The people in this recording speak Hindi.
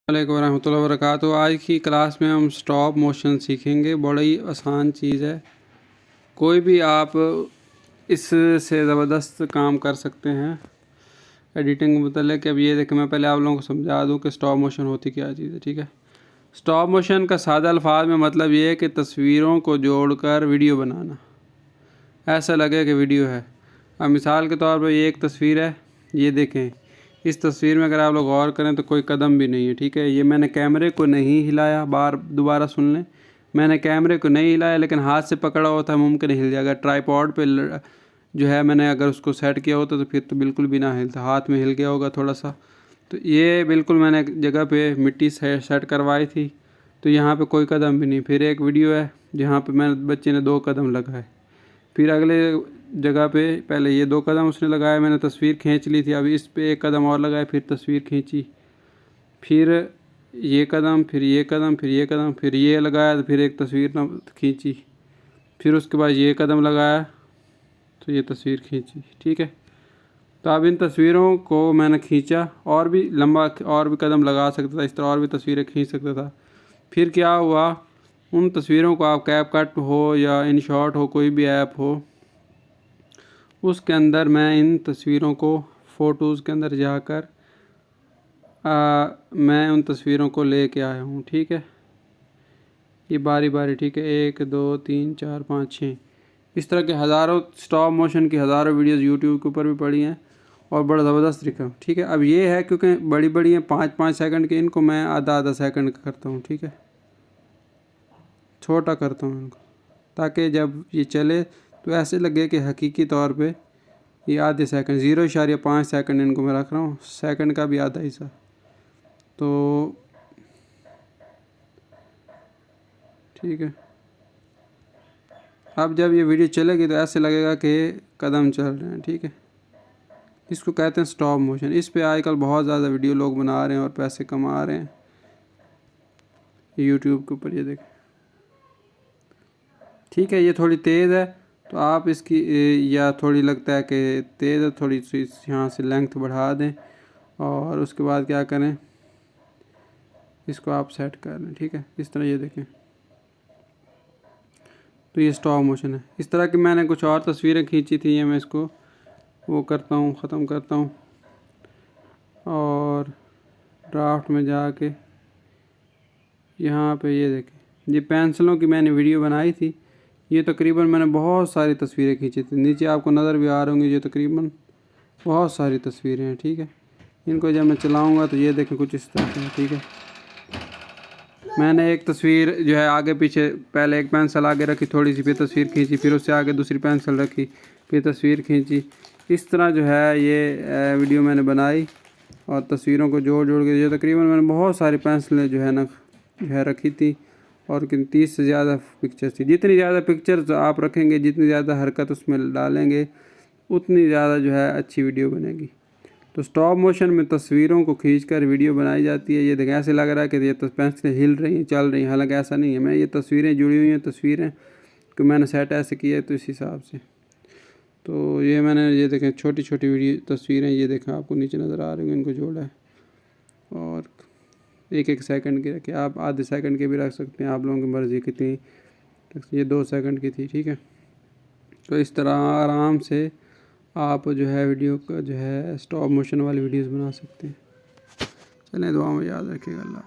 वालेकुम रहमतुल्लाहि व बरकातुहू। आज की क्लास में हम स्टॉप मोशन सीखेंगे। बड़ी आसान चीज़ है, कोई भी आप इससे ज़बरदस्त काम कर सकते हैं एडिटिंग मतलब कि अब ये देखें, मैं पहले आप लोगों को समझा दूं कि स्टॉप मोशन होती क्या चीज़ है। ठीक है, स्टॉप मोशन का सादा अल्फाज में मतलब ये है कि तस्वीरों को जोड़कर वीडियो बनाना, ऐसा लगे कि वीडियो है। अब मिसाल के तौर पर ये एक तस्वीर है, ये देखें, इस तस्वीर में अगर आप लोग गौर करें तो कोई कदम भी नहीं है। ठीक है, ये मैंने कैमरे को नहीं हिलाया, दोबारा सुन लें, मैंने कैमरे को नहीं हिलाया लेकिन हाथ से पकड़ा होता है मुमकिन हिल जाएगा। ट्राईपॉड पे जो है मैंने अगर उसको सेट किया होता तो फिर तो बिल्कुल भी ना हिलता, हाथ में हिल गया होगा थोड़ा सा। तो ये बिल्कुल मैंने जगह पे मिट्टी सेट करवाई थी, तो यहाँ पे कोई कदम भी नहीं। फिर एक वीडियो है जहाँ पे मैंने बच्चे ने 2 कदम लगाए, फिर अगले जगह पे पहले ये 2 कदम उसने लगाया, मैंने तस्वीर खींच ली थी, अभी इस पे 1 कदम और लगाया, फिर तस्वीर खींची, फिर ये कदम, फिर ये कदम, फिर ये कदम, फिर ये लगाया, तो फिर एक तस्वीर खींची, फिर उसके बाद ये कदम लगाया तो ये तस्वीर खींची। ठीक है, तो अब इन तस्वीरों को मैंने खींचा, और भी लंबा और भी कदम लगा सकता था, इस तरह और भी तस्वीरें खींच सकता था। फिर क्या हुआ, उन तस्वीरों को आप कैपकट हो या InShot हो, कोई भी ऐप हो, उसके अंदर मैं इन तस्वीरों को फ़ोटोज़ के अंदर जाकर मैं उन तस्वीरों को लेके आया हूँ। ठीक है, ये बारी बारी, ठीक है, 1 2 3 4 5 6, इस तरह के हज़ारों स्टॉप मोशन की हज़ारों वीडियोस यूट्यूब के ऊपर भी पड़ी हैं और बड़ा ज़बरदस्त तरीका। ठीक है, अब ये है क्योंकि बड़ी बड़ी हैं 5-5 सेकंड की, इनको मैं आधा सेकंड का करता हूँ। ठीक है, छोटा करता हूँ इनको, ताकि जब ये चले तो ऐसे लगे कि हकीकी तौर पे ये आधे सेकंड, 0.5 सेकंड इनको मैं रख रहा हूँ, सेकंड का भी आधा हिस्सा। तो ठीक है, अब जब ये वीडियो चलेगी तो ऐसे लगेगा कि कदम चल रहे हैं। ठीक है, इसको कहते हैं स्टॉप मोशन। इस पे आजकल बहुत ज़्यादा वीडियो लोग बना रहे हैं और पैसे कमा रहे हैं यूट्यूब के ऊपर, ये देखें। ठीक है, ये थोड़ी तेज़ है तो आप इसकी या थोड़ी लगता है कि तेज़ है, थोड़ी सी यहाँ से लेंथ बढ़ा दें और उसके बाद क्या करें, इसको आप सेट कर लें। ठीक है, इस तरह ये देखें, तो ये स्टॉप मोशन है। इस तरह की मैंने कुछ और तस्वीरें खींची थी, ये मैं इसको वो करता हूँ, ख़त्म करता हूँ और ड्राफ्ट में जाके यहाँ पे ये देखें, ये पेंसिलों की मैंने वीडियो बनाई थी। ये तकरीबन मैंने बहुत सारी तस्वीरें खींची थी, नीचे आपको नज़र भी आ रही होंगी, ये तकरीबन बहुत सारी तस्वीरें हैं। ठीक है, इनको जब मैं चलाऊँगा तो ये देखें कुछ इस तरह से। ठीक है, मैंने एक तस्वीर जो है आगे पीछे, पहले एक पेंसिल आगे रखी थोड़ी सी, फिर तस्वीर खींची, फिर उससे आगे दूसरी पेंसिल रखी, फिर तस्वीर खींची। इस तरह जो है ये वीडियो मैंने बनाई और तस्वीरों को जोड़ जोड़ के, ये तकरीबन मैंने बहुत सारी पेंसिलें जो है रखी थी और 30 से ज़्यादा पिक्चर्स थी। जितनी ज़्यादा पिक्चर्स आप रखेंगे, जितनी ज़्यादा हरकत उसमें डालेंगे, उतनी ज़्यादा जो है अच्छी वीडियो बनेगी। तो स्टॉप मोशन में तस्वीरों को खींचकर वीडियो बनाई जाती है। ये देखें, ऐसे लग रहा है कि ये पेंसिलें हिल रही हैं, चल रही हैं, हालांकि ऐसा नहीं है। मैं ये तस्वीरें जुड़ी हुई हैं, तस्वीरें कि मैंने सेट ऐसे किया है तो इस हिसाब से। तो ये मैंने, ये देखें, छोटी छोटी वीडियो तस्वीरें, ये देखें आपको नीचे नज़र आ रही हैं, इनको जोड़ा है और 1-1 सेकंड के रखे, आप आधे सेकंड के भी रख सकते हैं, आप लोगों की मर्ज़ी कितनी। ये 2 सेकंड की थी। ठीक है, तो इस तरह आराम से आप जो है वीडियो का जो है स्टॉप मोशन वाली वीडियोस बना सकते हैं। चलें, दुआ में याद रखिएगा। अल्लाह।